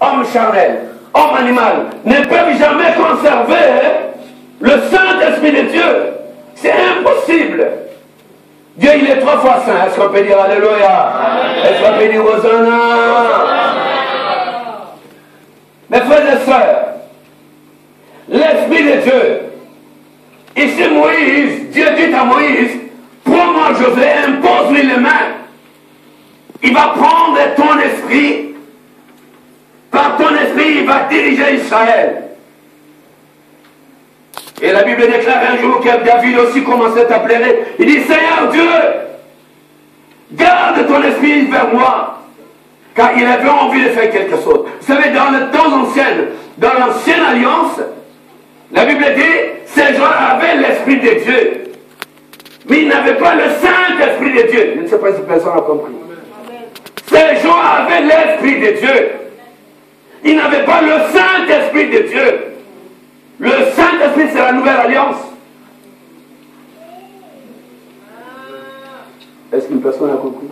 homme charnel, homme animal, ne peuvent jamais conserver le Saint-Esprit de Dieu. C'est impossible. Dieu, il est 3 fois saint. Est-ce qu'on peut dire Alléluia? Est-ce qu'on peut dire Hosanna? Mes frères et sœurs, l'Esprit de Dieu, ici Moïse, Dieu dit à Moïse, prends-moi Josué, impose-lui les mains. Il va prendre ton esprit. Par ton esprit, il va diriger Israël. Et la Bible déclare un jour que David aussi commençait à pleurer. Il dit, Seigneur Dieu, garde ton esprit vers moi. Car il avait envie de faire quelque chose. Vous savez, dans le temps ancien, dans l'ancienne alliance, la Bible dit, ces gens avaient l'Esprit de Dieu. Mais ils n'avaient pas le Saint-Esprit de Dieu. Je ne sais pas si personne a compris. Ces gens avaient l'Esprit de Dieu. Ils n'avaient pas le Saint-Esprit de Dieu. Le Saint-Esprit, c'est la nouvelle alliance. Est-ce qu'une personne a compris?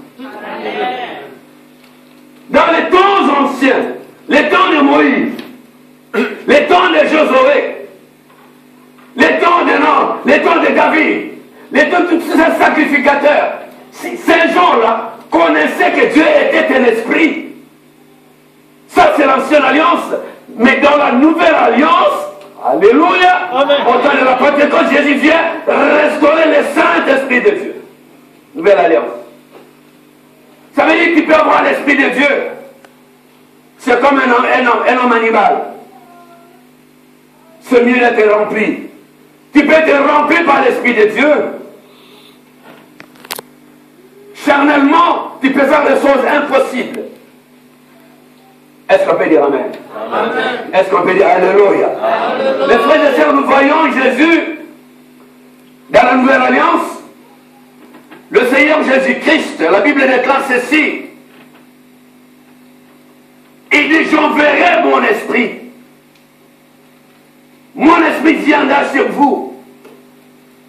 Dans les temps anciens, les temps de Moïse, les temps de Josué, les temps de Noé, les temps de David, les temps de tous ces sacrificateurs, ces gens-là connaissaient que Dieu était un esprit. Ça, c'est l'ancienne alliance. Mais dans la nouvelle alliance, alléluia, au temps de la Pentecôte, Jésus vient restaurer le Saint-Esprit de Dieu. Nouvelle alliance. Ça veut dire que tu peux avoir l'Esprit de Dieu. C'est comme un homme animal. C'est mieux d'être rempli. Tu peux être rempli par l'Esprit de Dieu. Charnellement, tu peux faire des choses impossibles. Est-ce qu'on peut dire Amen? Amen. Est-ce qu'on peut dire Alléluia? Alléluia. Mes frères et sœurs, nous voyons Jésus dans la Nouvelle Alliance. Le Seigneur Jésus-Christ, la Bible déclare ceci. Il dit, j'enverrai mon esprit. Mon esprit viendra sur vous.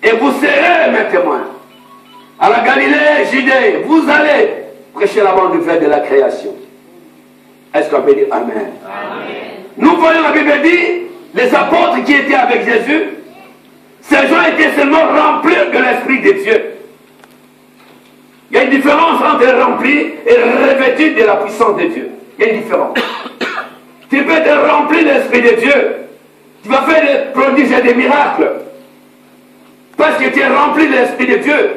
Et vous serez mes témoins. À la Galilée, Judée, vous allez prêcher la bonne nouvelle de la création. Est-ce qu'on peut dire Amen? Amen. Nous voyons la Bible dit, les apôtres qui étaient avec Jésus, ces gens étaient seulement remplis de l'Esprit de Dieu. Il y a une différence entre rempli et revêtu de la puissance de Dieu. Il y a une différence. Tu peux être rempli de l'Esprit de Dieu. Tu vas faire des prodiges et des miracles. Parce que tu es rempli de l'Esprit de Dieu.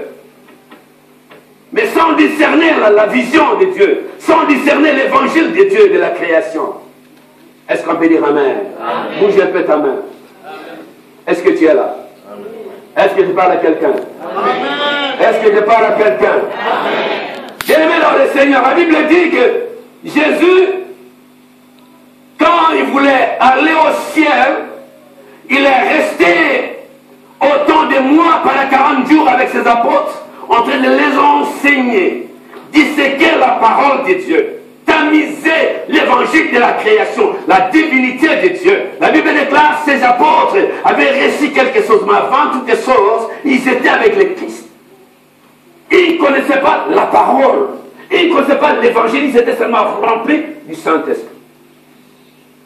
Mais sans discerner la vision de Dieu, sans discerner l'évangile de Dieu de la création. Est-ce qu'on peut dire Amen? Amen. Bouge un peu ta main. Est-ce que tu es là? Est-ce que tu parles à quelqu'un? Est-ce que tu parles à quelqu'un? Bien-aimé dans le Seigneur, la Bible dit que Jésus, quand il voulait aller au ciel, il est resté autant de mois pendant 40 jours avec ses apôtres, en train de les enseigner, disséquer la parole de Dieu, tamiser l'évangile de la création, la divinité de Dieu. La Bible déclare que ces apôtres avaient reçu quelque chose, mais avant toutes les choses, ils étaient avec le Christ. Ils ne connaissaient pas la parole, ils ne connaissaient pas l'évangile, ils étaient seulement remplis du Saint-Esprit.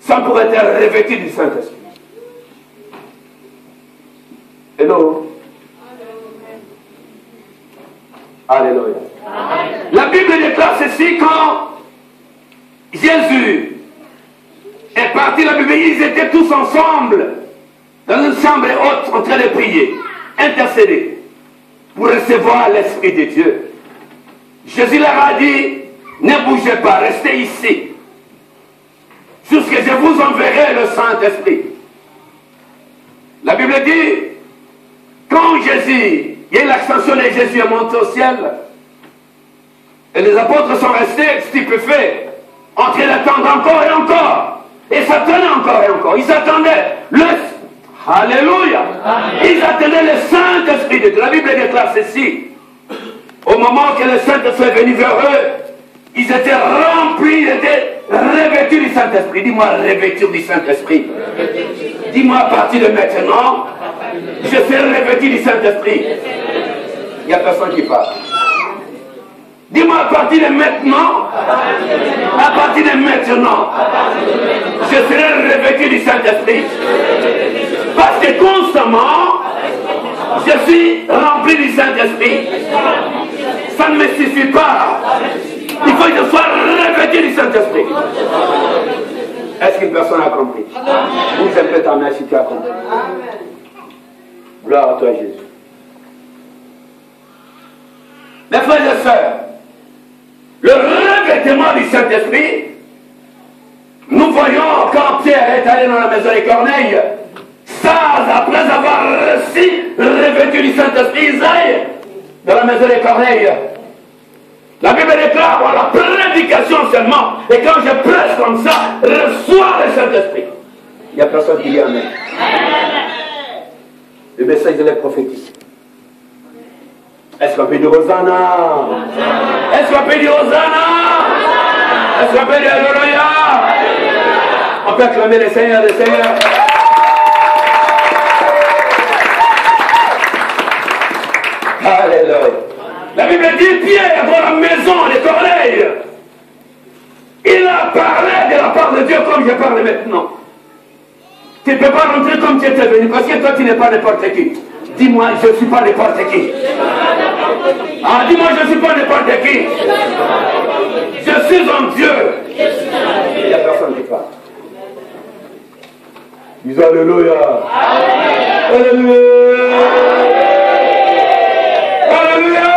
Sans pour être revêtus du Saint-Esprit. Hello? Alléluia. La Bible déclare ceci quand Jésus est parti, la Bible, ils étaient tous ensemble dans une chambre haute en train de prier, intercéder pour recevoir l'Esprit de Dieu. Jésus leur a dit, ne bougez pas, restez ici jusqu'à ce que je vous enverrai le Saint-Esprit. La Bible dit, quand Jésus, il y a eu l'ascension de Jésus est monté au ciel, et les apôtres sont restés stupéfaits, en train d'attendre encore et encore, et s'attendaient encore et encore. Ils attendaient le Alléluia. Ils attendaient le Saint-Esprit de Dieu. La Bible déclare ceci. Au moment que le Saint-Esprit est venu vers eux, ils étaient remplis, ils étaient revêtus du Saint-Esprit. Dis-moi, revêtus du Saint-Esprit. Dis-moi, à partir de maintenant, je suis revêtu du Saint-Esprit. Il n'y a personne qui parle. Dis-moi à partir de maintenant, à partir de maintenant, je serai revêtu du Saint-Esprit. Parce que constamment, je suis rempli du Saint-Esprit. Ça ne me suffit pas. Il faut que je sois revêtu du Saint-Esprit. Est-ce qu'une personne a compris? Vous faites ta main si tu as compris. Gloire à toi, Jésus. Mes frères et sœurs, le revêtement du Saint-Esprit, nous voyons quand Pierre est allé dans la maison des Corneilles, après avoir reçu le revêtu du Saint-Esprit, Isaïe, dans la maison des Corneilles. La Bible déclare la prédication seulement, et quand je prêche comme ça, reçois le Saint-Esprit. Il n'y a personne qui dit Amen. Le message de la prophétie. Est-ce qu'on peut dire Hosanna? Est-ce qu'on peut dire Hosanna? Est-ce qu'on peut dire Alléluia? On peut acclamer le Seigneur des Seigneurs. Alléluia. La Bible dit Pierre dans la maison des Corneilles. Il a parlé de la part de Dieu comme je parle maintenant. Tu ne peux pas rentrer comme tu étais venu parce que toi tu n'es pas n'importe qui. Dis-moi, je ne suis pas n'importe qui. Ah, dis-moi, je ne suis pas n'importe qui. Je suis un Dieu. Il n'y a personne qui parle. Dis Alléluia. Alléluia. Alléluia.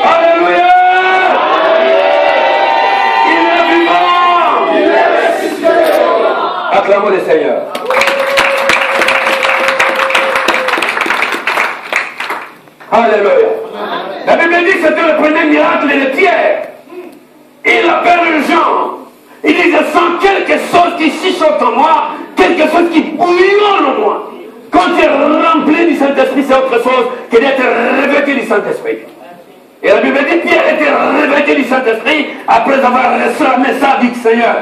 Alléluia. Il est vivant. Il est ressuscité. Acclamons le Seigneur. Alléluia. La Bible dit que c'était le premier miracle de Pierre. Il appelle les gens. Il dit, je sens quelque chose qui chuchote en moi, quelque chose qui bouillonne en moi. Quand tu es rempli du Saint-Esprit, c'est autre chose que d'être revêtu du Saint-Esprit. Et la Bible dit, Pierre était revêtu du Saint-Esprit après avoir reçu la message du Seigneur.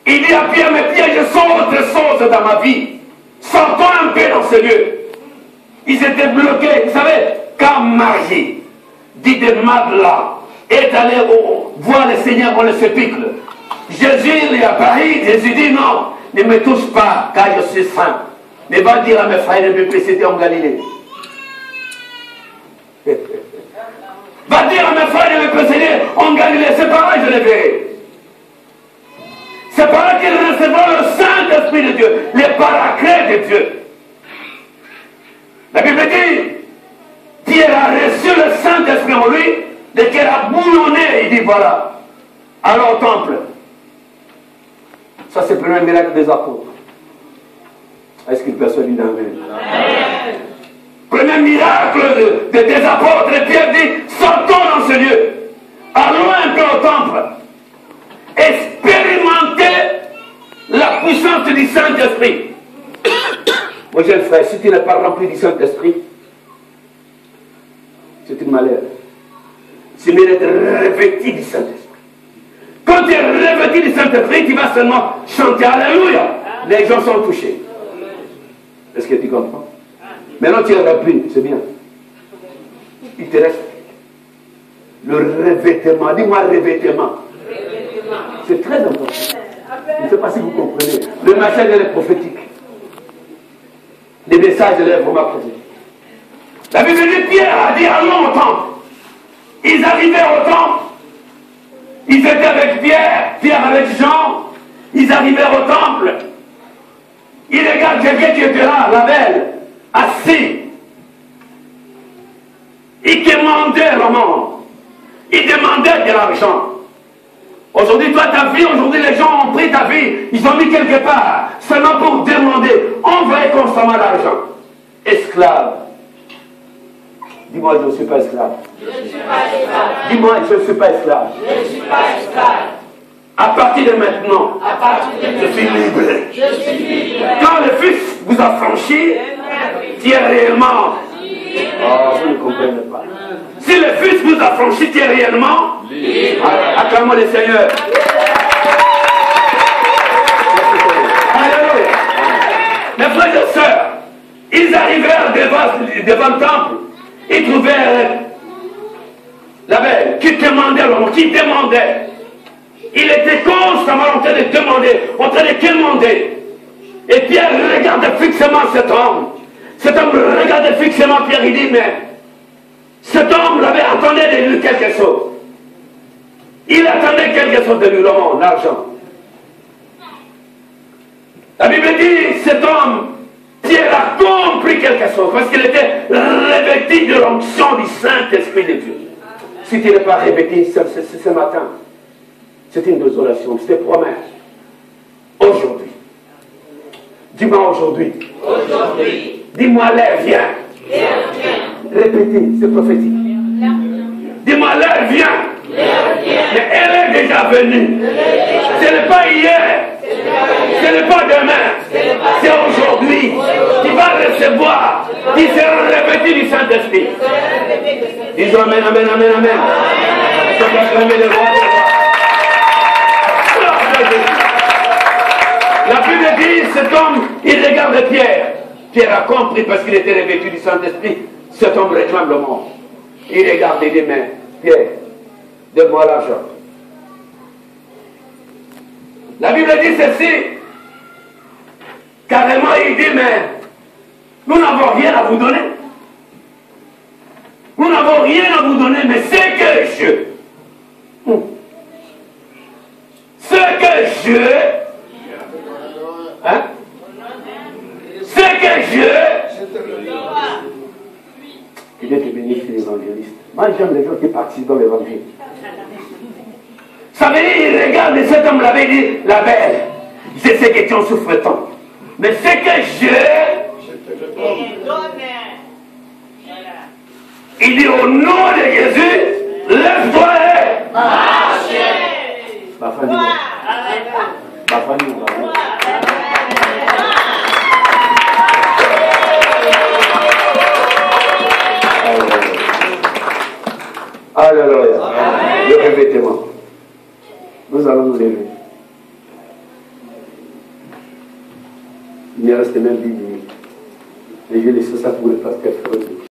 Il dit à Pierre, mais Pierre, je sens autre chose dans ma vie. Sortons un peu dans ce lieu. Ils étaient bloqués. Vous savez, quand Marie, dit de Magdala, est allé voir le Seigneur pour le sépulcre, Jésus lui a parlé. Jésus dit non, ne me touche pas, car je suis saint. Mais va dire à mes frères de me précéder en Galilée. Va dire à mes frères de me précéder en Galilée. C'est par là que je les verrai. C'est par là qu'ils recevront le Saint-Esprit de Dieu, les paraclètes de Dieu. La Bible dit, Pierre a reçu le Saint-Esprit en lui, de qu'il a bouillonné, il dit voilà, alors au temple. Ça c'est le premier miracle des apôtres. Est-ce qu'une personne dit Amen? Premier miracle des apôtres, et Pierre dit, sortons dans ce lieu, allons un peu au temple, expérimentez la puissance du Saint-Esprit. Mon jeune frère, si tu n'es pas rempli du Saint-Esprit, c'est une malheur. Tu mérites d'être revêtu du Saint-Esprit. Quand tu es revêtu du Saint-Esprit, tu vas seulement chanter Alléluia. Les gens sont touchés. Est-ce que tu comprends? Maintenant tu es rempli, c'est bien. Il te reste le revêtement. Dis-moi revêtement. C'est très important. Je ne sais pas si vous comprenez. Le message est prophétique. Les messages de l'œuvre prophétique. La Bible dit Pierre a dit allons au temple. Ils arrivèrent au temple. Ils étaient avec Pierre, Pierre avec Jean. Ils arrivèrent au temple. Ils regardent quelqu'un qui était là, la belle, assis. Ils demandaient le monde. Ils demandaient de l'argent. Aujourd'hui, toi, ta vie, aujourd'hui, les gens ont pris ta vie, ils ont mis quelque part, seulement pour demander, envoyer constamment l'argent. Esclave. Dis-moi, je ne suis pas esclave. Je ne suis pas esclave. Dis-moi, je ne suis pas esclave. Je ne suis pas esclave. À partir de maintenant, je suis libre. Je suis libre. Quand le Fils vous a franchi, tu es réellement. Oh, vous ne comprenez pas. Si le Fils vous a franchi, tu es réellement. Acclamons le Seigneur. Alléluia. Mes frères et sœurs, ils arrivèrent devant le temple. il trouvait la belle qui demandait l'homme, qui demandait. Il était constamment en train de demander, en train de demander. Et Pierre regardait fixement cet homme. Cet homme regardait fixement Pierre, il dit, mais cet homme l'avait attendu de lui quelque chose. Il attendait quelque chose de lui, le monde, l'argent. La Bible dit, cet homme, Pierre a compris quelque chose, parce qu'il était revêtu de l'onction du Saint-Esprit de Dieu. Si tu n'es pas revêtu ce matin, c'est une désolation, c'est une promesse. Aujourd'hui. Dis-moi aujourd'hui. Aujourd'hui. Dis-moi l'heure vient. L'heure vient. Répétez, c'est prophétique. Dis-moi l'heure vient. L'heure vient. Mais elle est déjà venue. Ce n'est pas hier. Ce n'est pas demain. C'est aujourd'hui. Tu vas recevoir. Tu seras revêtu du Saint-Esprit. Disons amen, amen, amen, amen. La Bible dit, cet homme, il regarde Pierre. Pierre a compris parce qu'il était revêtu du Saint-Esprit. Cet homme réclame le monde. Il regarde et dit, mais Pierre, donne-moi l'argent. La Bible dit ceci. Carrément, il dit, mais nous n'avons rien à vous donner. Nous n'avons rien à vous donner, mais ce que je... Ce que je... Hein? Ce que je... Que Dieu te bénisse, l'évangéliste. Moi, j'aime les gens qui participent dans l'évangile. Ça veut dire, il regarde cet homme l'avait dit, la belle. Je sais que tu en souffres tant. Mais ce que je... Il dit au nom de Jésus, lève-toi et marche. Ma famille. Ma famille. Alléluia. Le revêtement. Nous allons nous lever. Il ne reste même 10 minutes. Et je laisse ça pour le pasteur.